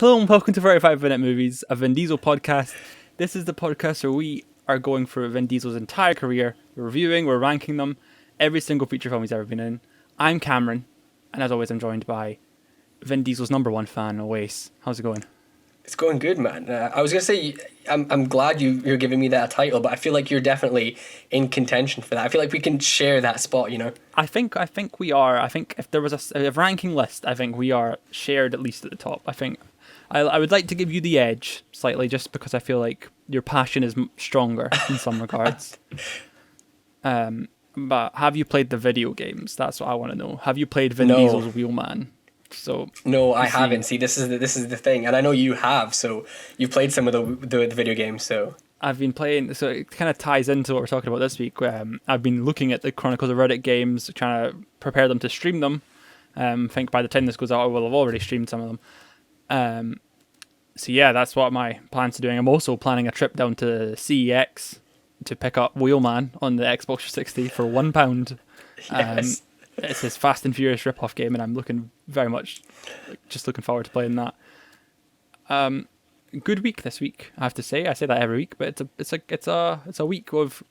Hello and welcome to 45 Vinute Movies, a Vin Diesel podcast. This is the podcast where we are going through Vin Diesel's entire career. We're reviewing, we're ranking them, every single feature film he's ever been in. I'm Cameron, and as always I'm joined by Vin Diesel's number one fan, Awais. How's it going? It's going good, man. I was going to say, I'm glad you're giving me that title, but I feel like you're definitely in contention for that. I feel like we can share that spot, you know? I think we are. I think if there was a ranking list, I think we are shared at least at the top. I think I would like to give you the edge slightly, just because I feel like your passion is stronger in some regards. But have you played the video games? That's what I want to know. Have you played Vin Diesel's Wheelman? So no, I haven't. See, this is the thing, and I know you have. So you've played some of the video games. So I've been playing. So it kind of ties into what we're talking about this week. I've been looking at the Chronicles of Riddick games, trying to prepare them to stream them. I think by the time this goes out, I will have already streamed some of them. So yeah, that's what my plans are doing. I'm also planning a trip down to CEX to pick up Wheelman on the Xbox 360 for £1. yes. It's his Fast and Furious rip-off game, and I'm looking very much, just looking forward to playing that. Good week this week, I have to say. I say that every week, but it's a week of,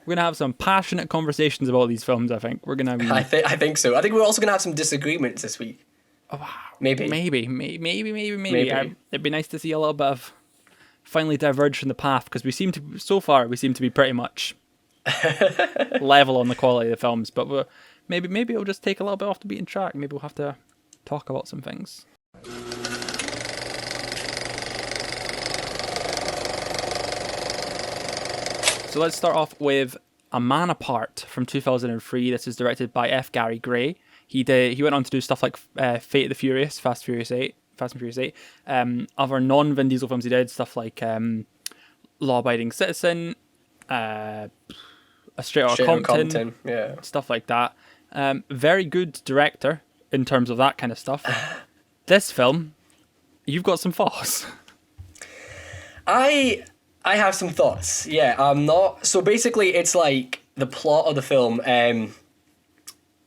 we're gonna have some passionate conversations about these films. I think we're gonna be. I think so. I think we're also gonna have some disagreements this week. Oh, wow. Maybe. It'd be nice to see a little bit of finally diverge from the path, because we seem to be pretty much level on the quality of the films, but maybe it'll just take a little bit off the beaten track. Maybe we'll have to talk about some things. So let's start off with A Man Apart from 2003. This is directed by F. Gary Gray. He went on to do stuff like Fate of the Furious, Fast and Furious 8. Other non-Vin Diesel films he did, stuff like Law Abiding Citizen, A Straight Outta Compton, yeah, stuff like that. Very good director in terms of that kind of stuff. This film, you've got some thoughts. I have some thoughts. Yeah, I'm not. So basically, it's like the plot of the film.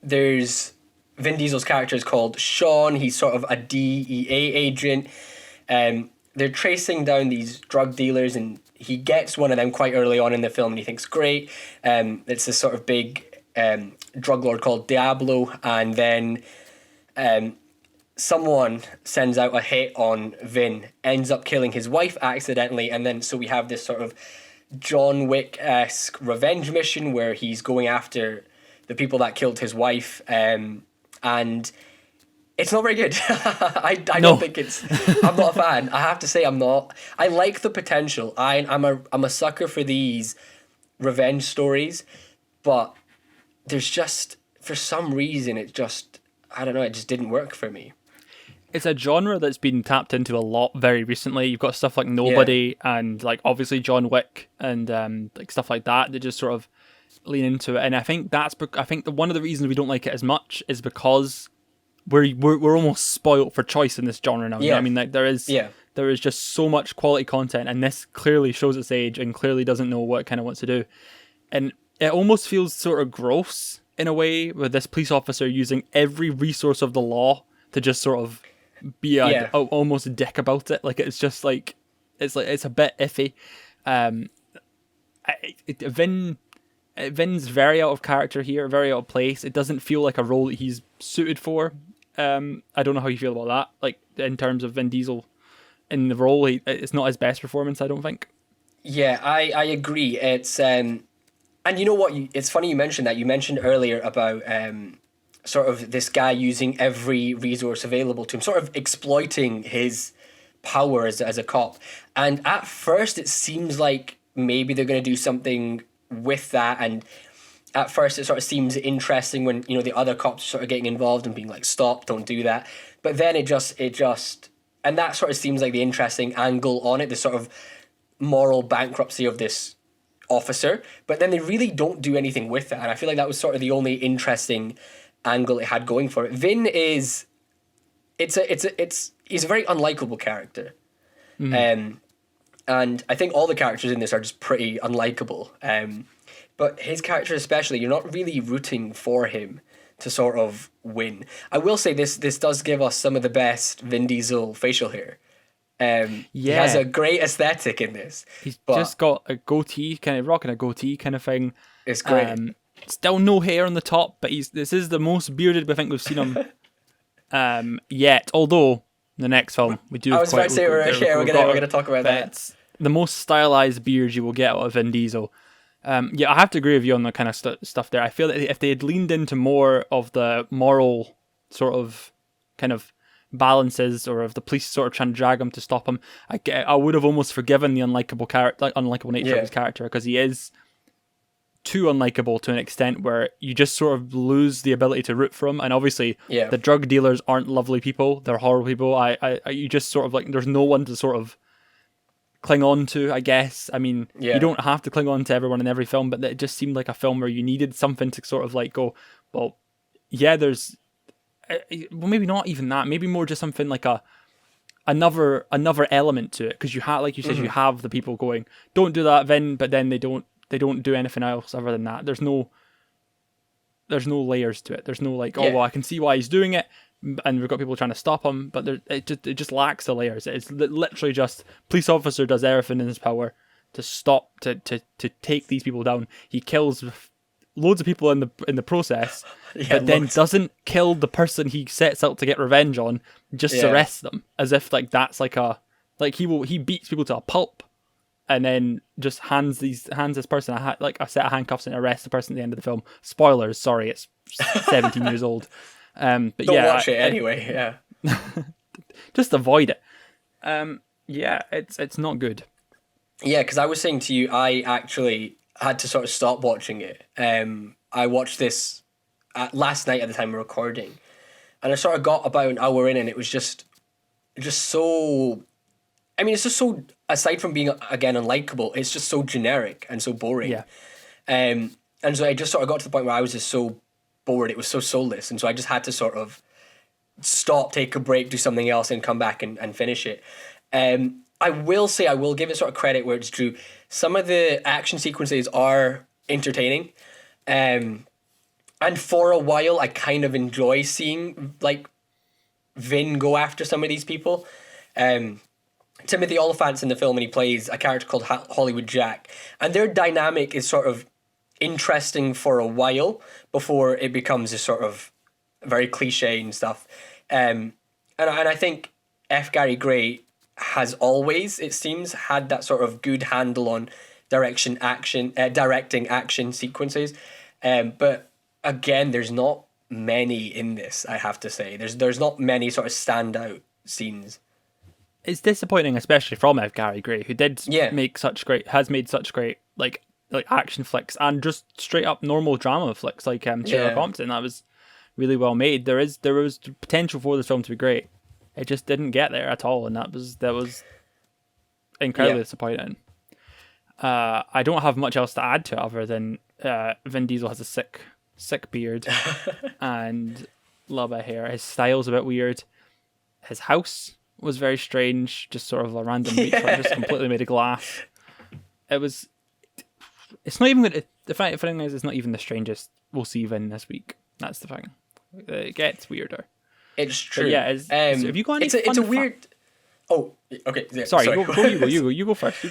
There's Vin Diesel's character is called Sean. He's sort of a DEA agent. They're tracing down these drug dealers, and he gets one of them quite early on in the film, and he thinks, great. It's this sort of big drug lord called Diablo, and then someone sends out a hit on Vin, ends up killing his wife accidentally, and then so we have this sort of John Wick-esque revenge mission where he's going after the people that killed his wife, and it's not very good. I don't think it's. I'm not a fan. I have to say I'm not. I like the potential. I'm a sucker for these revenge stories, but there's just, for some reason, it just didn't work for me. It's a genre that's been tapped into a lot very recently. You've got stuff like Nobody and like obviously John Wick and like stuff like that just sort of lean into it. And I think one of the reasons we don't like it as much is because we're almost spoilt for choice in this genre now. Yeah. You know what I mean, like there is just so much quality content, and this clearly shows its age and clearly doesn't know what it kind of wants to do. And it almost feels sort of gross in a way, with this police officer using every resource of the law to just sort of be almost a dick about it. Like it's just like it's a bit iffy. Vin's very out of character here, very out of place. It doesn't feel like a role that he's suited for. I don't know how you feel about that. Like in terms of Vin Diesel in the role, it's not his best performance, I don't think. Yeah, I agree. It's and you know what? It's funny you mentioned that. You mentioned earlier about sort of this guy using every resource available to him, sort of exploiting his power as a cop. And at first, it seems like maybe they're going to do something with that. And at first, it sort of seems interesting when, you know, the other cops are sort of getting involved and being like, stop, don't do that. But then it just, and that sort of seems like the interesting angle on it, the sort of moral bankruptcy of this officer. But then they really don't do anything with that. And I feel like that was sort of the only interesting angle it had going for it. Vin is, he's a very unlikable character. And I think all the characters in this are just pretty unlikable. But his character especially, you're not really rooting for him to sort of win. I will say this does give us some of the best Vin Diesel facial hair. He has Yeah. a great aesthetic in this, He's but just got a goatee, kind of rocking a goatee kind of thing. it's great. Still no hair on the top, but this is the most bearded I think we've seen him yet. Although the next film we do I have was about to say, we're gonna talk about that. It's the most stylized beard you will get out of Vin Diesel. Yeah, I have to agree with you on the kind of stuff there. I feel that if they had leaned into more of the moral sort of kind of balances, or if the police sort of trying to drag him to stop him, I would have almost forgiven the unlikable nature of his character, because he is too unlikable to an extent where you just sort of lose the ability to root for him. And obviously, the drug dealers aren't lovely people; they're horrible people. You just sort of like, there's no one to sort of cling on to, I guess. I mean, you don't have to cling on to everyone in every film, but it just seemed like a film where you needed something to sort of like go, well, yeah, there's, well, maybe not even that, maybe more just something like another element to it, because you have, like you said, you have the people going, don't do that, Vin, but then they don't do anything else other than that. There's no layers to it. There's no like, oh well, I can see why he's doing it, and we've got people trying to stop him, but it just lacks the layers. It's literally just police officer does everything in his power to stop to take these people down. He kills loads of people in the process, but then doesn't kill the person he sets out to get revenge on. Just arrests them, as if like that's like he beats people to a pulp, and then just hands this person a set of handcuffs and arrests the person at the end of the film. Spoilers, sorry, it's 17 years old. But don't watch it anyway. Just avoid it. It's not good. Yeah, because I was saying to you, I actually had to sort of stop watching it. I watched this last night at the time of recording, and I sort of got about an hour in, and it was just so. I mean, it's just so, aside from being again unlikable, it's just so generic and so boring. Yeah. And so I just sort of got to the point where I was just so bored. It was so soulless, and so I just had to sort of stop, take a break, do something else, and come back and finish it. I will say, I will give it sort of credit where it's due. Some of the action sequences are entertaining, and for a while I kind of enjoy seeing like Vin go after some of these people. Timothy Olyphant's in the film, and he plays a character called Hollywood Jack, and their dynamic is sort of interesting for a while before it becomes a sort of very cliche and stuff. And I think F. Gary Gray has always, it seems, had that sort of good handle on directing action sequences. But again, there's not many in this, I have to say. There's not many sort of standout scenes. It's disappointing, especially from F. Gary Gray, who has made such great like action flicks and just straight up normal drama flicks like Sherlock Holmes, and that was really well made. There was potential for this film to be great. It just didn't get there at all, and that was incredibly disappointing. I don't have much else to add to it other than Vin Diesel has a sick beard and a little bit of hair. His style's a bit weird. His house was very strange, just sort of a random beachfront, just completely made of glass. It's not even good. The thing is, it's not even the strangest we'll see Vin this week. That's the thing. It gets weirder. It's true. But yeah, so have you got any? It's a weird. Oh, okay. Yeah, sorry. You go first.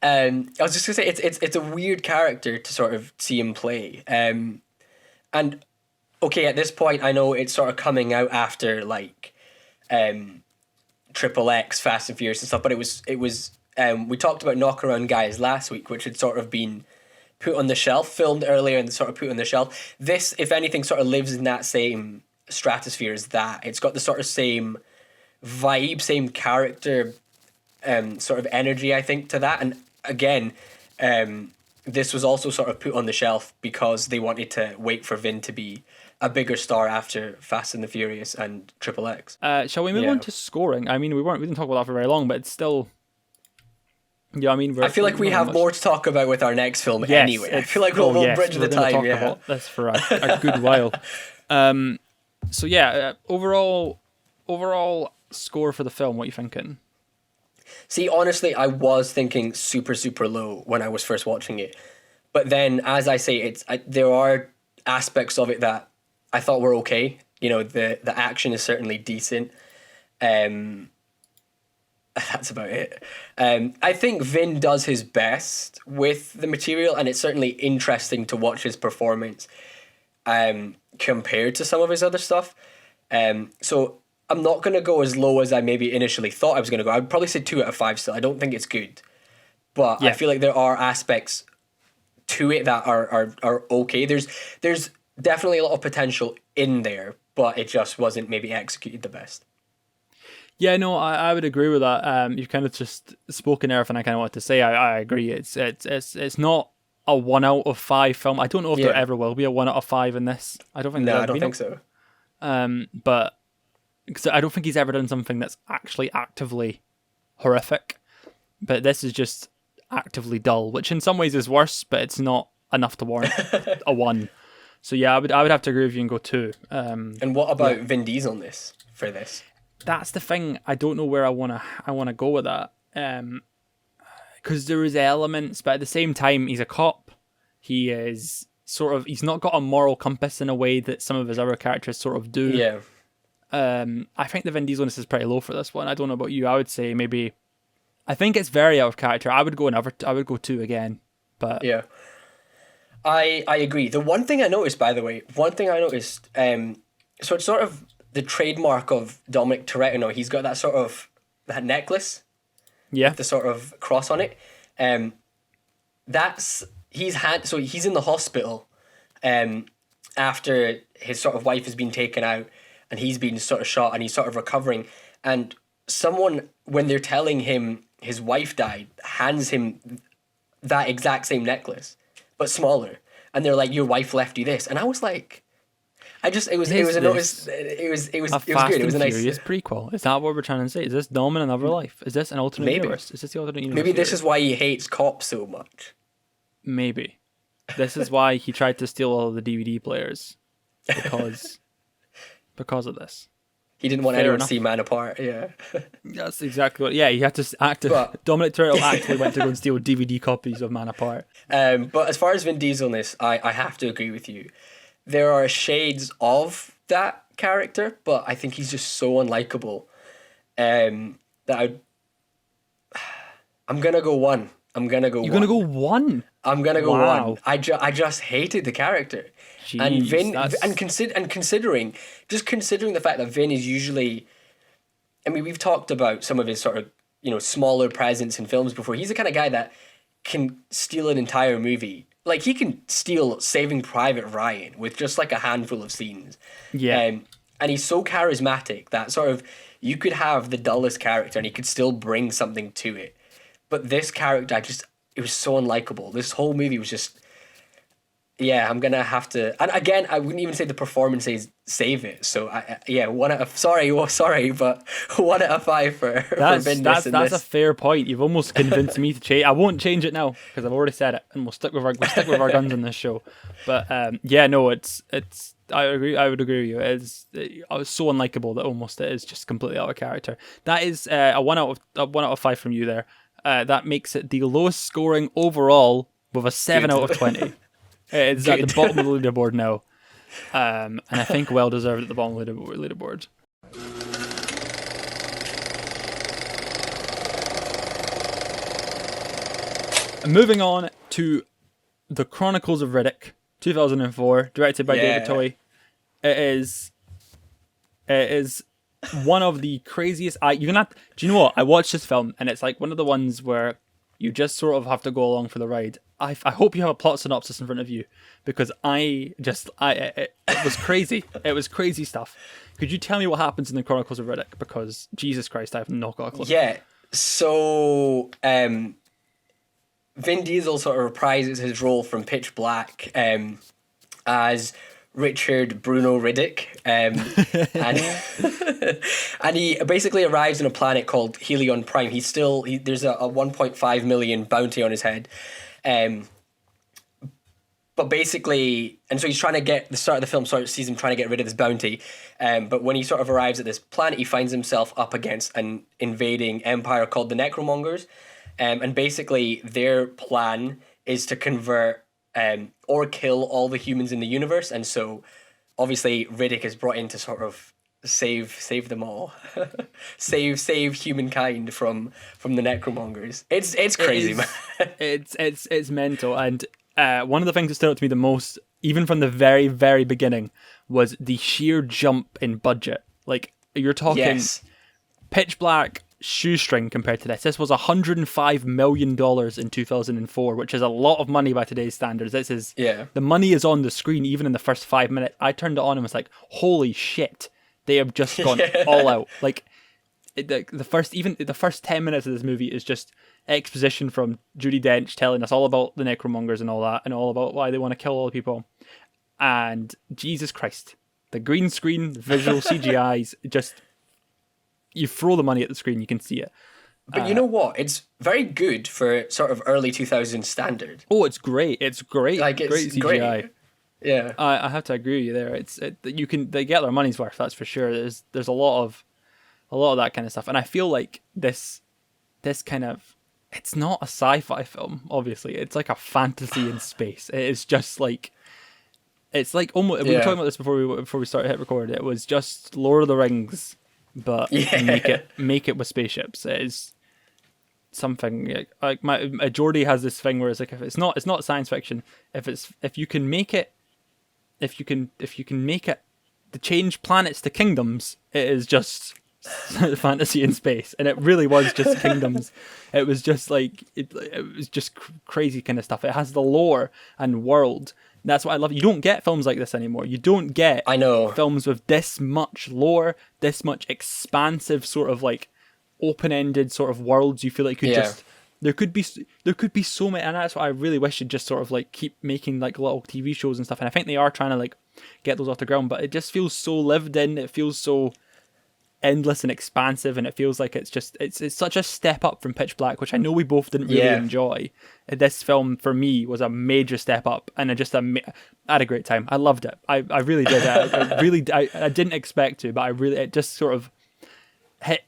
I was just gonna say it's a weird character to sort of see him play. And okay, at this point, I know it's sort of coming out after like, Triple X, Fast and Furious and stuff. But it was. We talked about Knockaround Guys last week, which had sort of been put on the shelf, filmed earlier and sort of put on the shelf. This, if anything, sort of lives in that same stratosphere as that. It's got the sort of same vibe, same character, sort of energy, I think, to that. And again, this was also sort of put on the shelf because they wanted to wait for Vin to be a bigger star after Fast and the Furious and Triple X. Shall we move on to scoring? I mean, we didn't talk about that for very long, but it's still. Yeah, I mean, I feel like we have more to talk about with our next film anyway. I feel like we'll bridge the time. Talk about this for a good while. So yeah, overall score for the film. What are you thinking? See, honestly, I was thinking super, super low when I was first watching it, but then, as I say, there are aspects of it that I thought were okay. You know, the action is certainly decent. that's about it. I think Vin does his best with the material, and it's certainly interesting to watch his performance compared to some of his other stuff. So I'm not going to go as low as I maybe initially thought I was going to go. I'd probably say 2 out of 5 still. I don't think it's good. But I feel like there are aspects to it that are okay. There's definitely a lot of potential in there, but it just wasn't maybe executed the best. Yeah, no, I would agree with that. You've kind of just spoken everything I kind of want to say. I agree. It's not a 1 out of 5 film. I don't know if there ever will be a 1 out of 5 in this. I don't think. No, I don't think so. But because I don't think he's ever done something that's actually actively horrific. But this is just actively dull, which in some ways is worse, but it's not enough to warrant a 1. So yeah, I would have to agree with you and go 2. And what about Vin Diesel-ness for this? That's the thing. I don't know where I wanna go with that. Because there is elements, but at the same time, he's a cop. He is he's not got a moral compass in a way that some of his other characters sort of do. Yeah. I think the Vin Diesel-ness is pretty low for this one. I don't know about you. I would say maybe. I think it's very out of character. I would go 2 again. But yeah, I agree. The one thing I noticed, by the way, so it's sort of the trademark of Dominic Toretto. He's got that necklace. Yeah. With the sort of cross on it. He's in the hospital after his sort of wife has been taken out and he's been sort of shot and he's sort of recovering. And someone, when they're telling him his wife died, hands him that exact same necklace, but smaller. And they're like, your wife left you this. And I was like, it was good. It was a nice Furious prequel. Is that what we're trying to say? Is this Dom in another life? Is this an alternate universe? Is this the alternate universe? Maybe this is why he hates cops so much. Maybe. This is why he tried to steal all of the DVD players. Because of this. He didn't want anyone to see Man Apart, yeah. That's exactly what... Yeah, he had to Dominic Toretto actually went to go and steal DVD copies of Man Apart. But as far as Vin Diesel-ness, I have to agree with you. There are shades of that character, but I think he's just so unlikable that I'm going to go 1. You're going to go 1? I'm going to go 1. I just hated the character. Jeez, and Vin, considering the fact that Vin is usually, I mean, we've talked about some of his sort of, smaller presence in films before. He's the kind of guy that can steal an entire movie. Like, he can steal Saving Private Ryan with just like a handful of scenes. Yeah. And he's so charismatic that sort of, you could have the dullest character and he could still bring something to it. But this character, it was so unlikable. This whole movie was just, I'm going to have to... And again, I wouldn't even say the performances save it. So, 1 out of... Sorry, but 1 out of 5 for Vin. That's a fair point. You've almost convinced me to change. I won't change it now, because I've already said it, and we'll stick with our guns in this show. But, it's... I agree. I would agree with you. I was so unlikable that almost it is just completely out of character. That is a 1 out of 5 from you there. That makes it the lowest scoring overall with a 7 out of 20. It's at the bottom of the leaderboard now. And I think well deserved at the bottom of the leaderboard. Moving on to The Chronicles of Riddick, 2004, directed by David Toy. It is one of the craziest... do you know what? I watched this film, and it's like one of the ones where you just sort of have to go along for the ride. I hope you have a plot synopsis in front of you, because it was crazy. It was crazy stuff. Could you tell me what happens in the Chronicles of Riddick? Because Jesus Christ, I have not got a clue. Yeah. So Vin Diesel sort of reprises his role from Pitch Black as Richard Bruno Riddick, and and he basically arrives on a planet called Helion Prime. There's a 1.5 million bounty on his head, but basically, and so he's trying to get the start of the film sees him trying to get rid of this bounty, but when he sort of arrives at this planet, he finds himself up against an invading empire called the Necromongers, and basically their plan is to convert or kill all the humans in the universe. And so obviously Riddick is brought in to sort of save them all, save humankind from the necromongers. It's crazy, man. It's mental. And one of the things that stood out to me the most, even from the very, very beginning, was the sheer jump in budget. Like, you're talking pitch black shoestring compared to this. This was $105 million in 2004, which is a lot of money by today's standards. This is the money is on the screen even in the first 5 minutes. I turned it on and was like, holy shit, they have just gone all out. Like, the first 10 minutes of this movie is just exposition from Judi Dench telling us all about the necromongers and all that, and all about why they want to kill all the people. And Jesus Christ, the green screen, the visual CGI's just, you throw the money at the screen, you can see it. But you know what? It's very good for sort of early 2000s standard. Oh, it's great. It's great. Like, it's great CGI. great. Yeah. I have to agree with you there. They get their money's worth, that's for sure. There's a lot of that kind of stuff. And I feel like this kind of, it's not a sci-fi film, obviously. It's like a fantasy in space. It is just like, it's like almost, we were talking about this before we started hit record. It was just Lord of the Rings, but make it with spaceships. It is something like Jordy has this thing where it's like, if it's not science fiction, if you can make it to change planets to kingdoms, it is just fantasy in space. And it really was just kingdoms. It was just like it was just crazy kind of stuff. It has the lore and world. That's what I love. You don't get films like this anymore. You don't get films with this much lore, this much expansive sort of like open-ended sort of worlds. You feel like you just there could be so many, and that's what I really wish you'd just sort of like keep making like little TV shows and stuff. And I think they are trying to like get those off the ground, but it just feels so lived in. It feels so endless and expansive, and it feels like it's such a step up from Pitch Black, which I know we both didn't really enjoy. This film for me was a major step up, and I had a great time. I loved it. I really did. I didn't expect to, but it just sort of hit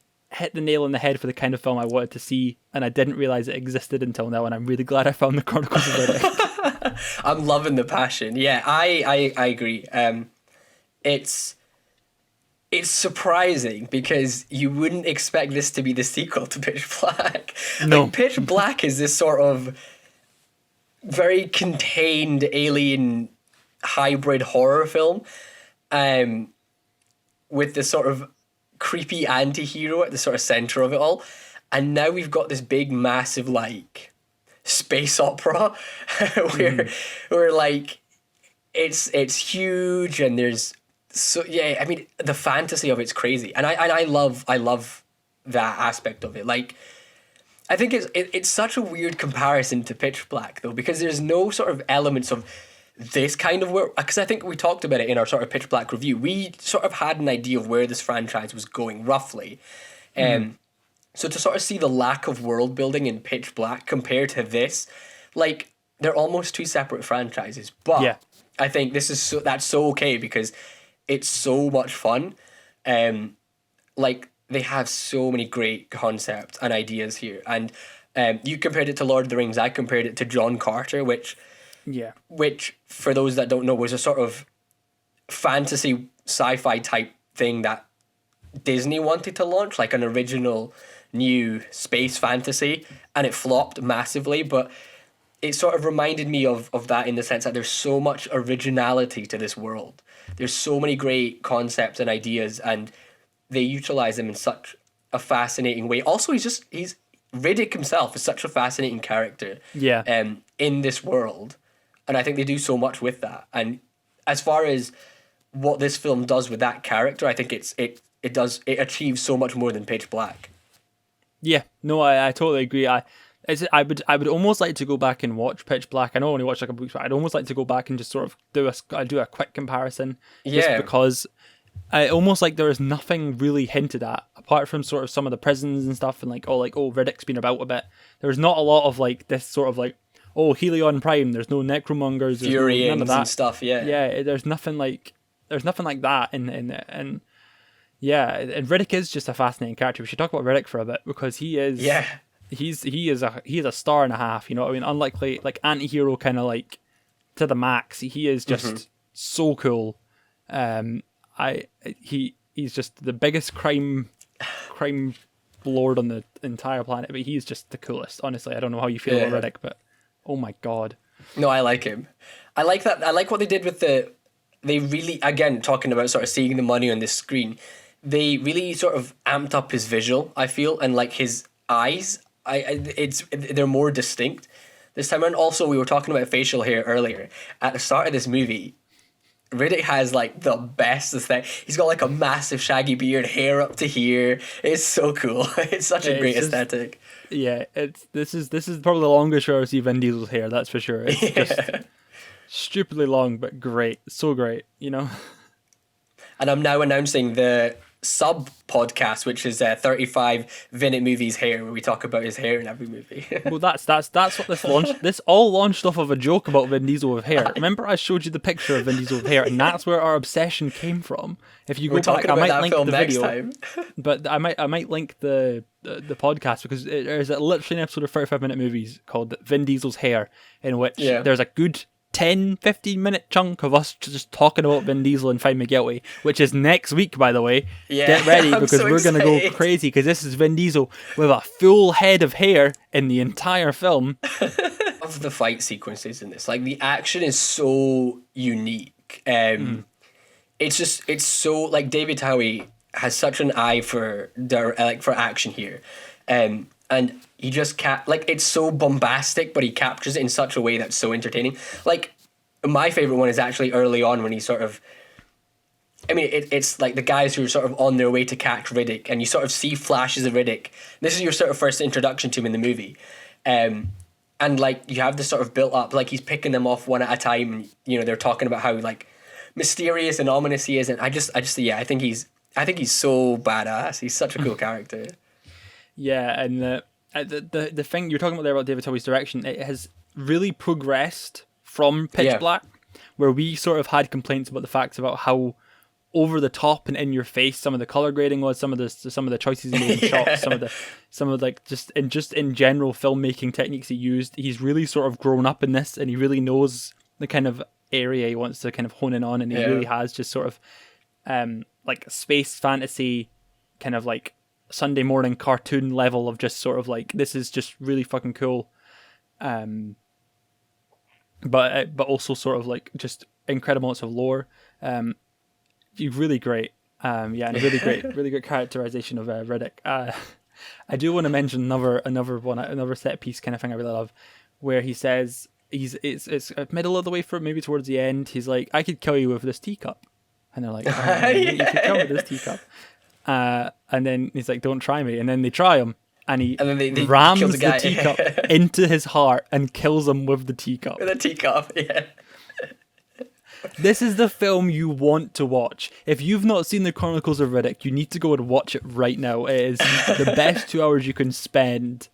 the nail on the head for the kind of film I wanted to see, and I didn't realize it existed until now, and I'm really glad I found the Chronicles of Riddick. I'm loving the passion. Yeah, I agree. It's surprising because you wouldn't expect this to be the sequel to Pitch Black. No. Like, Pitch Black is this sort of very contained alien hybrid horror film, with this sort of creepy anti-hero at the sort of center of it all. And now we've got this big, massive, like, space opera where like, it's huge, and there's, so I mean, the fantasy of it's crazy, and I love that aspect of it. Like, I think it's such a weird comparison to Pitch Black though, because there's no sort of elements of this kind of work. Because I think we talked about it in our sort of Pitch Black review. We sort of had an idea of where this franchise was going roughly, so to sort of see the lack of world building in Pitch Black compared to this, like, they're almost two separate franchises. But I think that's so okay because it's so much fun. Like, they have so many great concepts and ideas here. And you compared it to Lord of the Rings. I compared it to John Carter, which, for those that don't know, was a sort of fantasy sci-fi type thing that Disney wanted to launch, like an original new space fantasy, and it flopped massively. But it sort of reminded me of that in the sense that there's so much originality to this world. There's so many great concepts and ideas, and they utilize them in such a fascinating way. Also, he's Riddick himself is such a fascinating character. In this world, and I think they do so much with that. And as far as what this film does with that character, I think it achieves so much more than Pitch Black. Yeah, no, I totally agree. I would almost like to go back and watch Pitch Black. I know I only watched like a book, but I'd almost like to go back and just sort of do a quick comparison. Just because I almost like there is nothing really hinted at apart from sort of some of the prisons and stuff, and Riddick's been about a bit. There's not a lot of like this sort of like, Helion Prime. There's no necromongers, Fury none of that and stuff. Yeah. There's nothing like that in it, and Riddick is just a fascinating character. We should talk about Riddick for a bit because he is. Yeah. He is a star and a half, you know what I mean? Unlike like anti-hero kind of like to the max. He is just so cool. He he's just the biggest crime lord on the entire planet, but he's just the coolest. Honestly, I don't know how you feel about Riddick, but oh my god. No, I like him. I like that. I like what they did with they really, again, talking about sort of seeing the money on the screen, they really sort of amped up his visual, I feel, and like his eyes, they're more distinct this time around. Also, we were talking about facial hair earlier. At the start of this movie, Riddick has like the best aesthetic. He's got like a massive shaggy beard, hair up to here. It's so cool. It's such a great aesthetic. Yeah, this is probably the longest I've ever seen Vin Diesel's hair. That's for sure. It's just stupidly long, but great, so great. You know. And I'm now announcing the sub podcast, which is 35 Vinute Movies hair, where we talk about his hair in every movie. Well, that's what this launched. This all launched off of a joke about Vin Diesel with hair. Remember, I showed you the picture of Vin Diesel with hair, and that's where our obsession came from. If you go back, I might link the video, time. But I might link the podcast, because there's literally an episode of 35 Minute Movies called Vin Diesel's hair, in which there's a good 10-15 minute chunk of us just talking about Vin Diesel and Find Me Guilty, which is next week, by the way. Get ready, because we're going to go crazy, because this is Vin Diesel with a full head of hair in the entire film. Of the fight sequences in this, like, the action is so unique. It's so, like, David Howie has such an eye for action here. And he just it's so bombastic, but he captures it in such a way that's so entertaining. Like, my favorite one is actually early on, when he sort of, I mean, it's like the guys who are sort of on their way to catch Riddick, and you sort of see flashes of Riddick. This is your sort of first introduction to him in the movie. And like, you have this sort of built up, like, he's picking them off one at a time, and, you know, they're talking about how, like, mysterious and ominous he is. And I think he's so badass. He's such a cool character. Yeah, and the thing you're talking about there about David Howie's direction, it has really progressed from Pitch Black, where we sort of had complaints about the facts about how over the top and in your face some of the color grading was, some of the choices he made in shots, some of like just in general filmmaking techniques he used. He's really sort of grown up in this, and he really knows the kind of area he wants to kind of hone in on, and he really has just sort of like space fantasy kind of like Sunday morning cartoon level of just sort of like, this is just really fucking cool, but also sort of like just incredible amounts of lore. Really great, and really great characterization of Riddick. I do want to mention another set piece kind of thing I really love, where he says it's middle of the way through, maybe towards the end. He's like, I could kill you with this teacup, and they're like, oh, you could kill me with this teacup. And then he's like, don't try me. And then they try him, and then they rams the teacup into his heart and kills him with the teacup. With a teacup, yeah. This is the film you want to watch. If you've not seen the Chronicles of Riddick, you need to go and watch it right now. It is the best 2 hours you can spend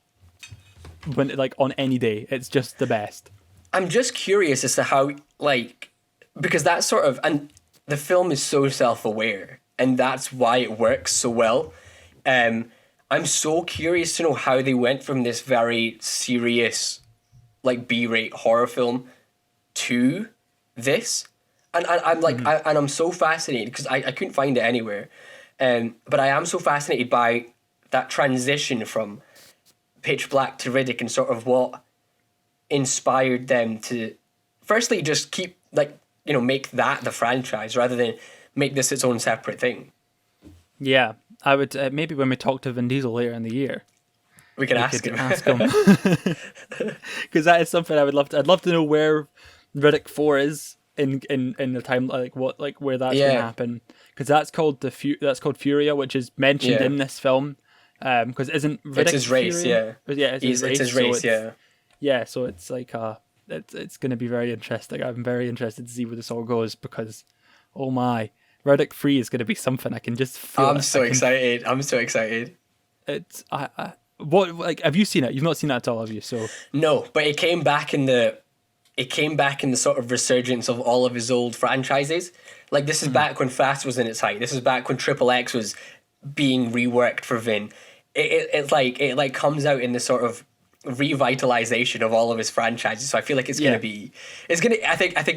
on any day. It's just the best. I'm just curious as to how, like, because that's sort of, and the film is so self-aware, and that's why it works so well. I'm so curious to know how they went from this very serious, like, B-rate horror film to this. And I'm like, and I'm so fascinated, because I couldn't find it anywhere. But I am so fascinated by that transition from Pitch Black to Riddick, and sort of what inspired them to, firstly, just keep, like, you know, make that the franchise rather than make this its own separate thing. Yeah, I would maybe when we talk to Vin Diesel later in the year, we could ask him, because that is something I would love to. I'd love to know where Riddick 4 is in the time, like where that's going to happen, because that's called Furia, which is mentioned in this film. Because isn't Riddick it's his race? Furia? Yeah, it's his race. So it's like it's going to be very interesting. I'm very interested to see where this all goes, because oh my, Riddick 3 is going to be something. I can just feel. I'm so excited. It's what, like, have you seen it? You've not seen that at all, have you? So no, but it came back in the sort of resurgence of all of his old franchises. Like, this is back when Fast was in its height. This is back when Triple X was being reworked for Vin. It comes out in this sort of revitalization of all of his franchises. So I feel like I think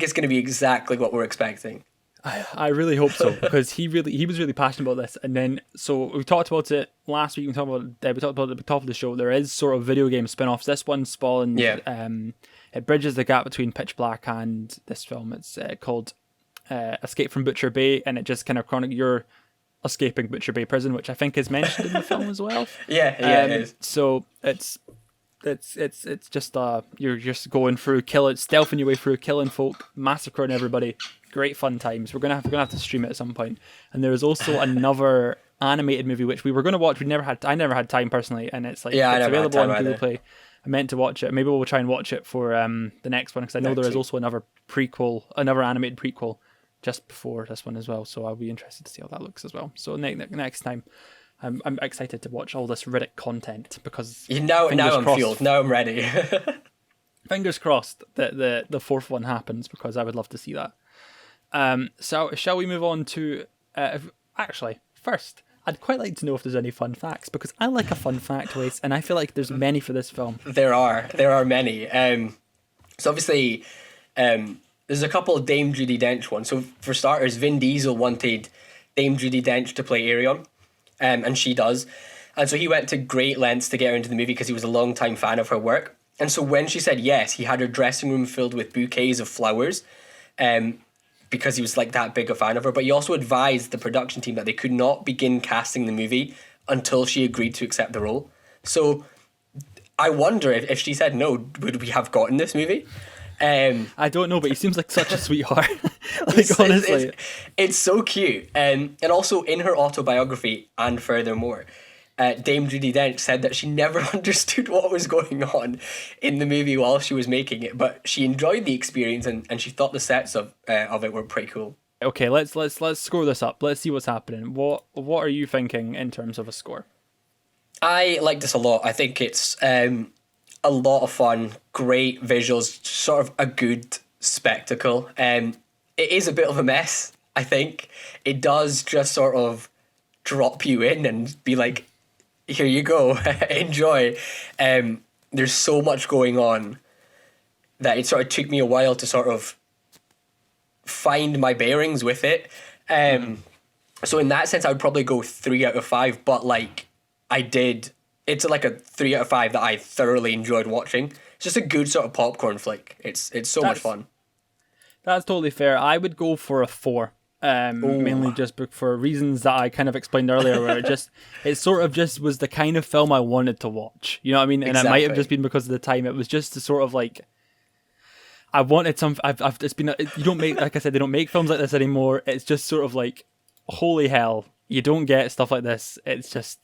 it's gonna be exactly what we're expecting. I really hope so, because he was really passionate about this. And then, so we talked about it last week. We talked about it at the top of the show. There is sort of video game spin-offs. This one spawned. Yeah. It bridges the gap between Pitch Black and this film. It's called Escape from Butcher Bay, and it just kind of you're escaping Butcher Bay prison, which I think is mentioned in the film as well. Yeah, it is. So it's just you're just going through stealthing your way through, killing folk, massacring everybody. Great fun times. We're gonna have to stream it at some point. And there is also another animated movie which we were gonna watch. I never had time personally, and it's like it's available on Google Play. I meant to watch it. Maybe we'll try and watch it for the next one, because I know there is also another animated prequel just before this one as well. So I'll be interested to see how that looks as well. So next time, I'm excited to watch all this Riddick content, because now I'm fueled. Now I'm ready. Fingers crossed that the fourth one happens, because I would love to see that. So shall we move on to actually first, I'd quite like to know if there's any fun facts, because I like a fun fact, Wace, and I feel like there's many for this film. There are many. So obviously, there's a couple of Dame Judi Dench ones. So for starters, Vin Diesel wanted Dame Judi Dench to play Arion, and she does. And so he went to great lengths to get her into the movie, because he was a long-time fan of her work. And so when she said yes, he had her dressing room filled with bouquets of flowers, because he was like that big a fan of her. But he also advised the production team that they could not begin casting the movie until she agreed to accept the role. So I wonder if she said no, would we have gotten this movie? I don't know, but he seems like such a sweetheart. Honestly. It's so cute. And also in her autobiography, and furthermore, Dame Judi Dench said that she never understood what was going on in the movie while she was making it, but she enjoyed the experience, and she thought the sets of it were pretty cool. Okay, let's score this up. Let's see what's happening. What are you thinking in terms of a score? I like this a lot. I think it's a lot of fun, great visuals, sort of a good spectacle. It is a bit of a mess, I think. It does just sort of drop you in and be like, here you go, enjoy. There's so much going on that it sort of took me a while to sort of find my bearings with it. So in that sense, I would probably go 3 out of 5, but like it's like a 3 out of 5 that I thoroughly enjoyed watching. It's just a good sort of popcorn flick. It's so much fun. That's totally fair. I would go for a 4. Mainly just for reasons that I kind of explained earlier, where it sort of just was the kind of film I wanted to watch. You know what I mean? And It might have just been because of the time. It was just the sort of like, I wanted some. It's been. You don't make, like I said, they don't make films like this anymore. It's just sort of like, holy hell, you don't get stuff like this. It's just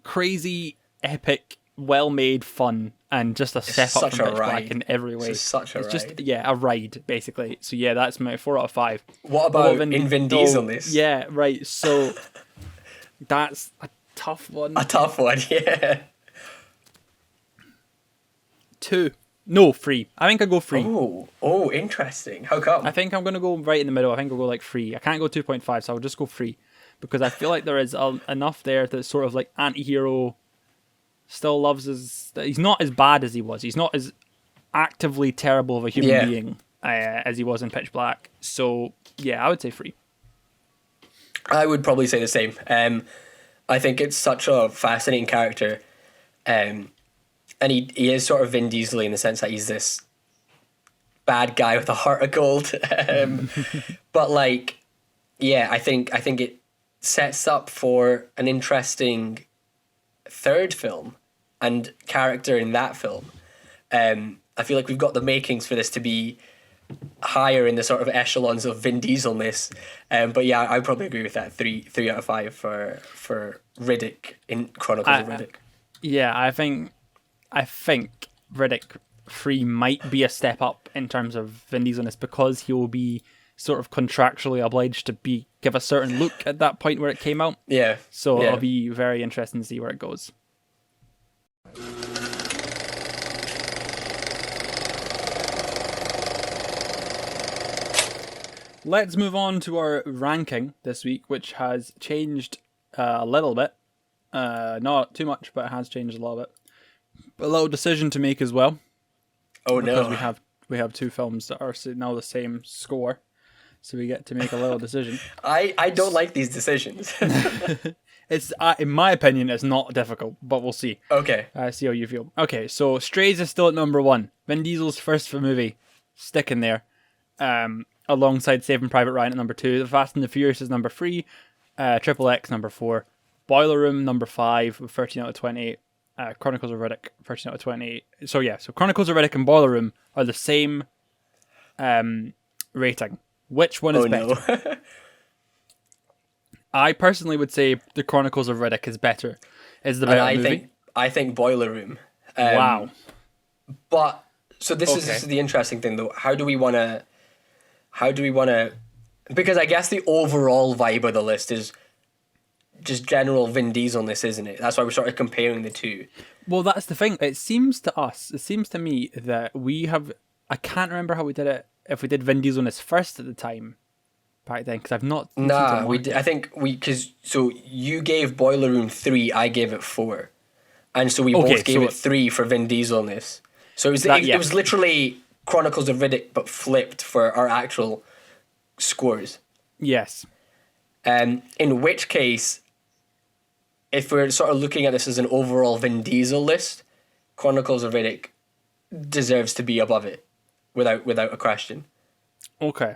crazy, epic, well-made fun, and just a step up from Pitch Black in every way. It's such a ride. Just a ride, basically. So yeah, that's my 4 out of 5. What about Vin Diesel-ness? Yeah, right. So that's a tough one. A tough one, yeah. 2. No, 3. I think I'll go 3. Oh, interesting. How come? I think I'm going to go right in the middle. I think I'll go like 3. I can't go 2.5, so I'll just go 3. Because I feel like there is enough there that's sort of like anti-hero, still loves his... He's not as bad as he was. He's not as actively terrible of a human being as he was in Pitch Black. So, yeah, I would say 3. I would probably say the same. I think it's such a fascinating character. And he is sort of Vin Diesel in the sense that he's this bad guy with a heart of gold. But like, yeah, I think it sets up for an interesting third film and character in that film. I feel like we've got the makings for this to be higher in the sort of echelons of Vin Diesel-ness. But yeah, I probably agree with that. 3 out of 5 for Riddick in Chronicles of Riddick. Yeah, I think Riddick 3 might be a step up in terms of Vin Diesel-ness, because he will be sort of contractually obliged to give a certain look at that point where it came out. Yeah. So it'll be very interesting to see where it goes. Let's move on to our ranking this week, which has changed a little bit. Not too much, but it has changed a little bit. A little decision to make as well. Oh no! Because we have 2 films that are now the same score. so we get to make a little decision. I don't like these decisions. It's in my opinion, it's not difficult, but we'll see. Okay. See how you feel. Okay, so Strays is still at number 1. Vin Diesel's first movie, sticking there, alongside Saving Private Ryan at number 2. The Fast and the Furious is number 3. Triple X number 4. Boiler Room number 5 with 13 out of 20. Chronicles of Riddick 13 out of 20. So Chronicles of Riddick and Boiler Room are the same rating. Which one is better? No. I personally would say the Chronicles of Riddick is better. Is the better movie? I think Boiler Room. Wow. But so this is the interesting thing though. How do we want to? Because I guess the overall vibe of the list is just general Vin Diesel-ness, isn't it? That's why we're sort of comparing the two. Well, that's the thing. It seems to me that we have. I can't remember how we did it. If we did Vin Diesel-ness first at the time. Back then, because I've not. Nah, we did. I think so you gave Boiler Room 3, I gave it 4, and so we both gave it 3 for Vin Diesel-ness. So it was literally Chronicles of Riddick, but flipped for our actual scores. Yes. In which case, if we're sort of looking at this as an overall Vin Diesel list, Chronicles of Riddick deserves to be above it, without a question. Okay.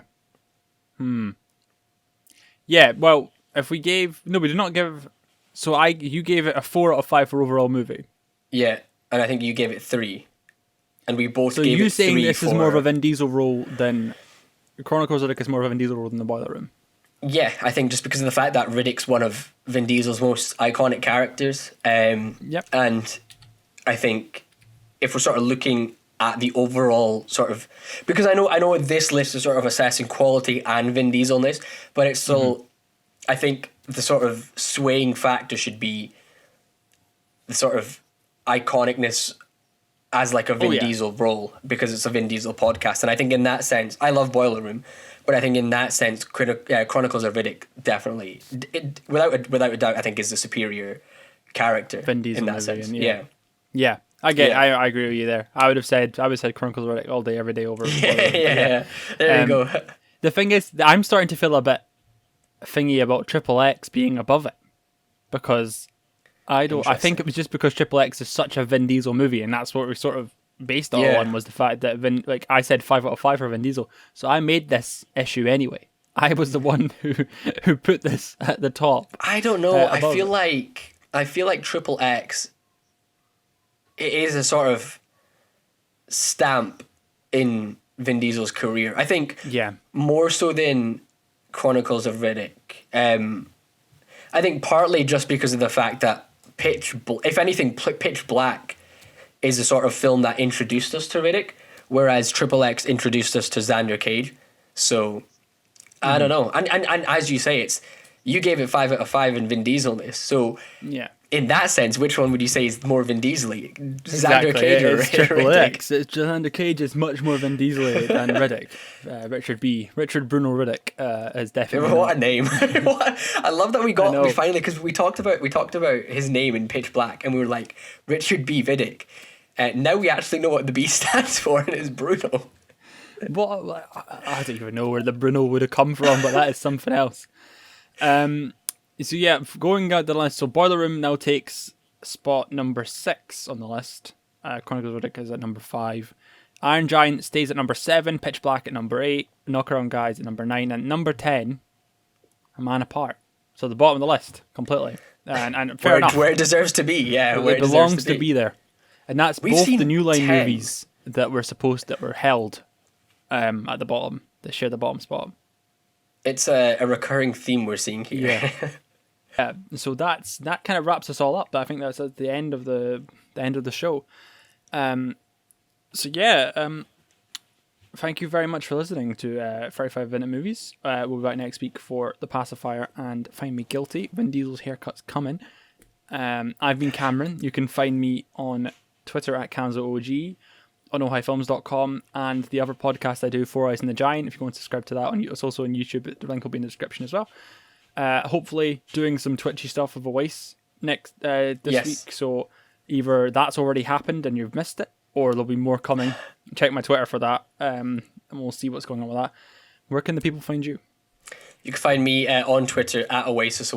Yeah, well, if we gave... No, we did not give... So you gave it a 4 out of 5 for overall movie. Yeah, and I think you gave it 3. And we both so gave it 3. So you saying this is more of a Vin Diesel role than... Chronicles of Riddick is more of a Vin Diesel role than the Boiler Room. Yeah, I think just because of the fact that Riddick's one of Vin Diesel's most iconic characters. Yep. And I think if we're sort of looking at the overall sort of, because I know this list is sort of assessing quality and Vin Diesel-ness, but it's still, I think the sort of swaying factor should be the sort of iconicness as like a Vin Diesel role, because it's a Vin Diesel podcast. And I think in that sense, I love Boiler Room, but I think in that sense, Chronicles of Riddick definitely, without a doubt, I think is the superior character Vin Diesel in that sense. Yeah. I agree with you there. I would have said Chronicles of Riddick all day, every day over. Yeah. There you go. The thing is, I'm starting to feel a bit thingy about Triple X being above it, because I think it was just because Triple X is such a Vin Diesel movie, and that's what we sort of based it all on, was the fact that I said 5 out of 5 for Vin Diesel. So I made this issue anyway. I was the one who put this at the top. I don't know. I feel like Triple X, it is a sort of stamp in Vin Diesel's career. I think more so than Chronicles of Riddick. I think partly just because of the fact that Pitch Black is a sort of film that introduced us to Riddick, whereas Triple X introduced us to Xander Cage. So I don't know. And as you say, you gave it 5 out of 5 in Vin Diesel-ness. So in that sense, which one would you say is more Vin Diesel-y? Xander Cage or Triple Riddick? X. Xander Cage is much more Vin Diesel-y than Riddick. Richard Bruno Riddick is definitely. What a name! I love that we finally, because we talked about his name in Pitch Black, and we were like, Richard B. Riddick. Now we actually know what the B stands for, and it's Bruno. What? I don't even know where the Bruno would have come from, but that is something else. So yeah, going down the list, so Boiler Room now takes spot number 6 on the list. Chronicles of Riddick is at number 5. Iron Giant stays at number 7. Pitch Black at number 8. Knockaround Guys at number 9. And number 10, A Man Apart. So the bottom of the list, completely. And fair enough. Where it deserves to be, where it belongs to be there. And that's both the New Line 10 movies that were held at the bottom. They share the bottom spot. It's a recurring theme we're seeing here. Yeah. So that kind of wraps us all up. I think that's at the end of the show. Thank you very much for listening to 35 Vinute Movies. We'll be back next week for The Pacifier and Find Me Guilty. Vin Diesel's haircut's coming. I've been Cameron. You can find me on Twitter at KanzoOG, on ohifilms.com, and the other podcast I do, Four Eyes and the Giant. If you want to subscribe to that, it's also on YouTube. The link will be in the description as well. Hopefully doing some Twitchy stuff with Awais this week. So either that's already happened and you've missed it, or there'll be more coming. Check my Twitter for that, and we'll see what's going on with that. where can the people find you? You can find me on Twitter at Oasis,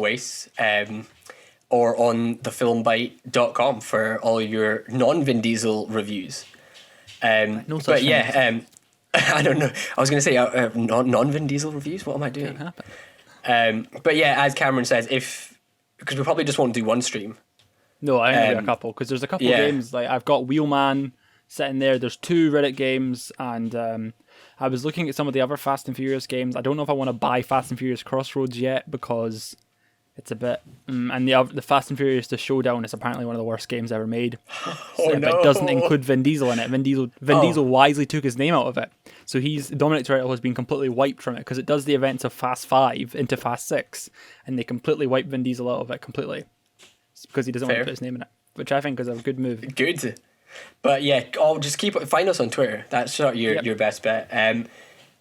or on thefilmbite.com for all your non-Vin Diesel reviews. No such but thing. yeah, I don't know. I was going to say non-Vin Diesel reviews. What am I doing? Can't happen. But yeah, as Cameron says, because we probably just won't do one stream. No, I think there'll be a couple, because there's a couple games, like I've got Wheelman sitting there, there's 2 Riddick games, and I was looking at some of the other Fast and Furious games. I don't know if I want to buy Fast and Furious Crossroads yet, because it's a bit... and the Fast and Furious The Showdown is apparently one of the worst games ever made. It doesn't include Vin Diesel in it. Vin Diesel wisely took his name out of it. So Dominic Toretto has been completely wiped from it, because it does the events of Fast 5 into Fast 6, and they completely wipe Vin Diesel out of it completely. It's because he doesn't want to put his name in it, which I think is a good move. Good. But yeah, just find us on Twitter. That's sort of your best bet.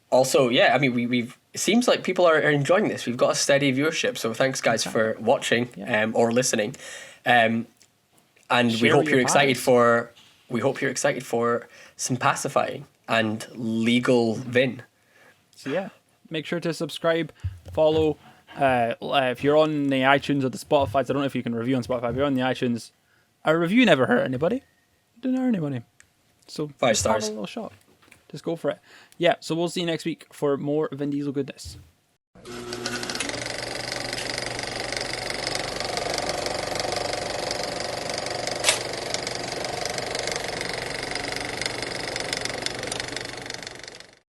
Also, yeah, I mean, we've it seems like people are enjoying this. We've got a steady viewership, so thanks guys for watching or listening. And we hope you're excited for some pacifying and legal Vin. So yeah, make sure to subscribe, follow. If you're on the iTunes or the Spotify, I don't know if you can review on Spotify. If you're on the iTunes, a review never hurt anybody. Didn't hurt anybody. So 5 stars. A little shot. Just go for it. Yeah, so we'll see you next week for more Vin Diesel goodness.